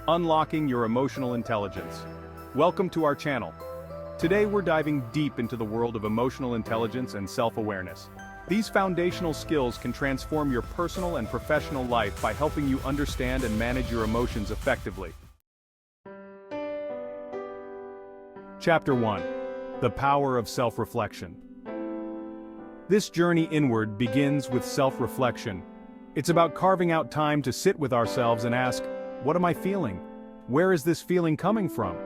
unlocking your emotional intelligence. Welcome to our channel. Today we're diving deep into the world of emotional intelligence and self-awareness. These foundational skills can transform your personal and professional life by helping you understand and manage your emotions effectively. Chapter 1. The Power of Self-Reflection. This journey inward begins with self-reflection. It's about carving out time to sit with ourselves and ask, what am I feeling? Where is this feeling coming from?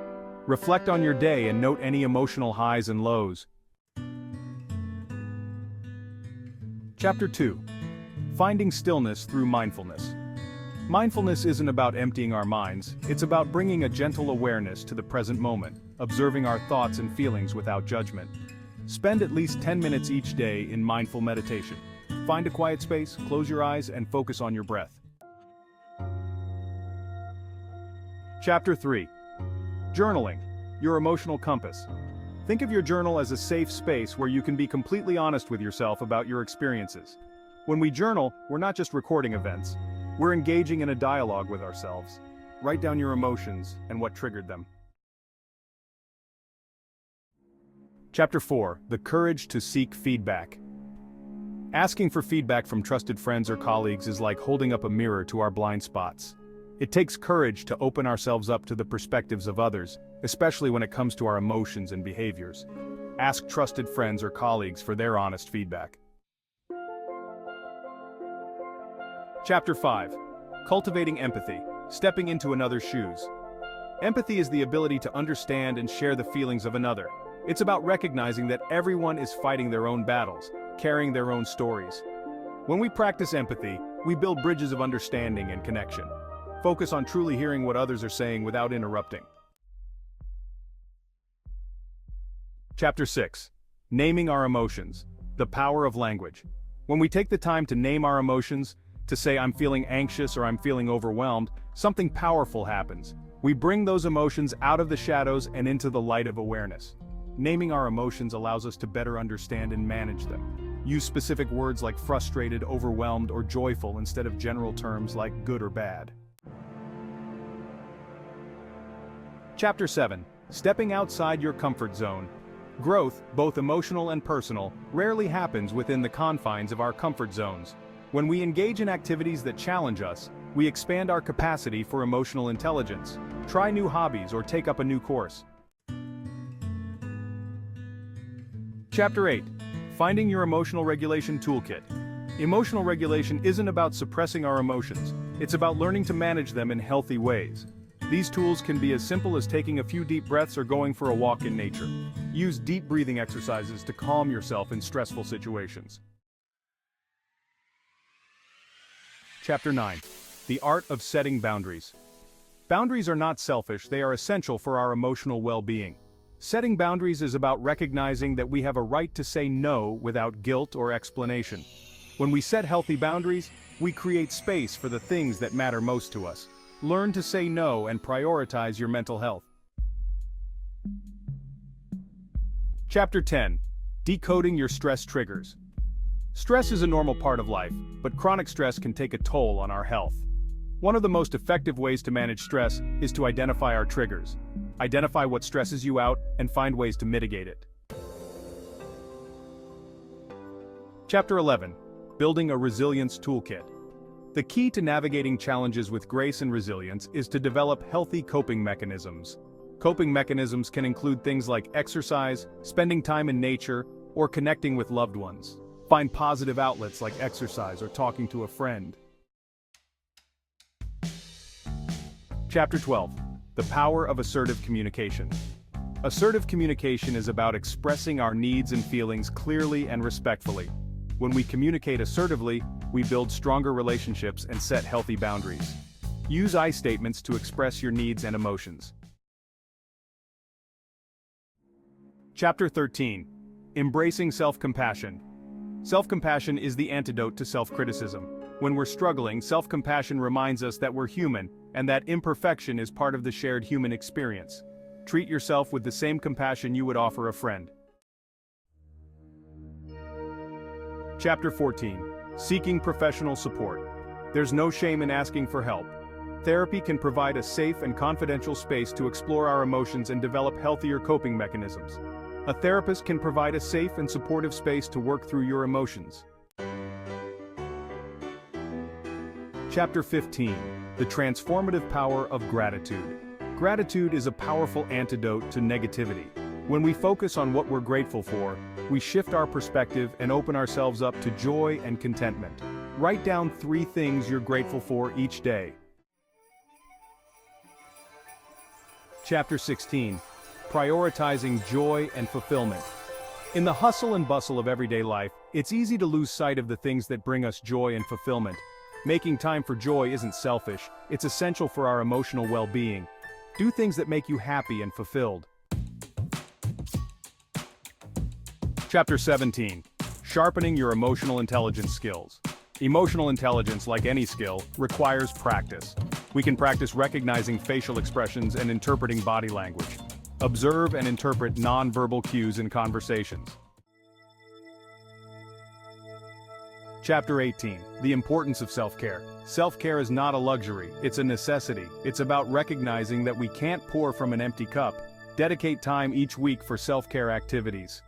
Reflect on your day and note any emotional highs and lows. Chapter 2. Finding Stillness Through Mindfulness. Mindfulness isn't about emptying our minds, it's about bringing a gentle awareness to the present moment, observing our thoughts and feelings without judgment. Spend at least 10 minutes each day in mindful meditation. Find a quiet space, close your eyes, and focus on your breath. Chapter 3. Journaling, your emotional compass. Think of your journal as a safe space where you can be completely honest with yourself about your experiences. When we journal, we're not just recording events. We're engaging in a dialogue with ourselves. Write down your emotions and what triggered them. Chapter 4. The Courage to Seek Feedback. Asking for feedback from trusted friends or colleagues is like holding up a mirror to our blind spots. It takes courage to open ourselves up to the perspectives of others, especially when it comes to our emotions and behaviors. Ask trusted friends or colleagues for their honest feedback. Chapter 5. Cultivating Empathy, Stepping into Another's Shoes. Empathy is the ability to understand and share the feelings of another. It's about recognizing that everyone is fighting their own battles, carrying their own stories. When we practice empathy, we build bridges of understanding and connection. Focus on truly hearing what others are saying without interrupting. Chapter 6. Naming Our Emotions, The Power of Language. When we take the time to name our emotions, to say I'm feeling anxious or I'm feeling overwhelmed, something powerful happens. We bring those emotions out of the shadows and into the light of awareness. Naming our emotions allows us to better understand and manage them. Use specific words like frustrated, overwhelmed, or joyful instead of general terms like good or bad. Chapter 7. Stepping Outside Your Comfort Zone. Growth, both emotional and personal, rarely happens within the confines of our comfort zones. When we engage in activities that challenge us, we expand our capacity for emotional intelligence. Try new hobbies or take up a new course. Chapter 8. Finding Your Emotional Regulation Toolkit. Emotional regulation isn't about suppressing our emotions, it's about learning to manage them in healthy ways. These tools can be as simple as taking a few deep breaths or going for a walk in nature. Use deep breathing exercises to calm yourself in stressful situations. Chapter 9. The Art of Setting Boundaries. Boundaries are not selfish, they are essential for our emotional well-being. Setting boundaries is about recognizing that we have a right to say no without guilt or explanation. When we set healthy boundaries, we create space for the things that matter most to us. Learn to say no and prioritize your mental health. Chapter 10. Decoding Your Stress Triggers. Stress is a normal part of life, but chronic stress can take a toll on our health. One of the most effective ways to manage stress is to identify our triggers. Identify what stresses you out and find ways to mitigate it. Chapter 11. Building a Resilience Toolkit. The key to navigating challenges with grace and resilience is to develop healthy coping mechanisms. Coping mechanisms can include things like exercise, spending time in nature, or connecting with loved ones. Find positive outlets like exercise or talking to a friend. Chapter 12. The Power of Assertive Communication. Assertive communication is about expressing our needs and feelings clearly and respectfully. When we communicate assertively, we build stronger relationships and set healthy boundaries. Use I statements to express your needs and emotions. Chapter 13. Embracing Self-Compassion. Self-compassion is the antidote to self-criticism. When we're struggling, self-compassion reminds us that we're human, and that imperfection is part of the shared human experience. Treat yourself with the same compassion you would offer a friend. Chapter 14. Seeking Professional Support. There's no shame in asking for help. Therapy can provide a safe and confidential space to explore our emotions and develop healthier coping mechanisms. A therapist can provide a safe and supportive space to work through your emotions. Chapter 15. The transformative power of gratitude. Gratitude is a powerful antidote to negativity. When we focus on what we're grateful for, we shift our perspective and open ourselves up to joy and contentment. Write down 3 things you're grateful for each day. Chapter 16. Prioritizing joy and fulfillment. In the hustle and bustle of everyday life, it's easy to lose sight of the things that bring us joy and fulfillment. Making time for joy isn't selfish, it's essential for our emotional well-being. Do things that make you happy and fulfilled. Chapter 17. Sharpening your emotional intelligence skills. Emotional intelligence, like any skill, requires practice. We can practice recognizing facial expressions and interpreting body language. Observe and interpret non-verbal cues in conversations. Chapter 18. The importance of self-care. Self-care is not a luxury, it's a necessity. It's about recognizing that we can't pour from an empty cup. Dedicate time each week for self-care activities.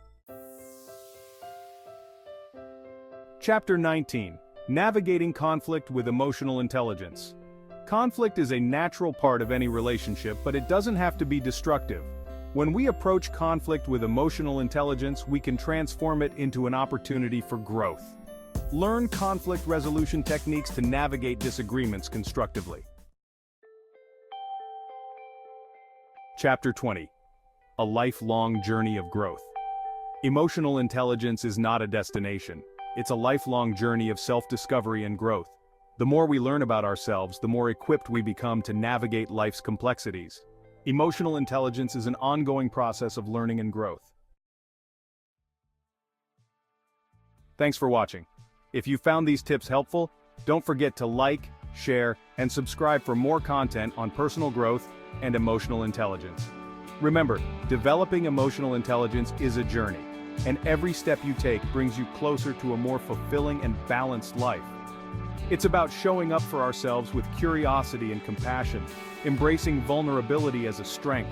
Chapter 19. Navigating conflict with emotional intelligence. Conflict is a natural part of any relationship, but it doesn't have to be destructive. When we approach conflict with emotional intelligence, we can transform it into an opportunity for growth. Learn conflict resolution techniques to navigate disagreements constructively. Chapter 20. A lifelong journey of growth. Emotional intelligence is not a destination. It's a lifelong journey of self-discovery and growth. The more we learn about ourselves, the more equipped we become to navigate life's complexities. Emotional intelligence is an ongoing process of learning and growth. Thanks for watching. If you found these tips helpful, don't forget to like, share, and subscribe for more content on personal growth and emotional intelligence. Remember, developing emotional intelligence is a journey, and every step you take brings you closer to a more fulfilling and balanced life. It's about showing up for ourselves with curiosity and compassion, embracing vulnerability as a strength,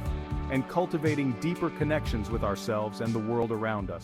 and cultivating deeper connections with ourselves and the world around us.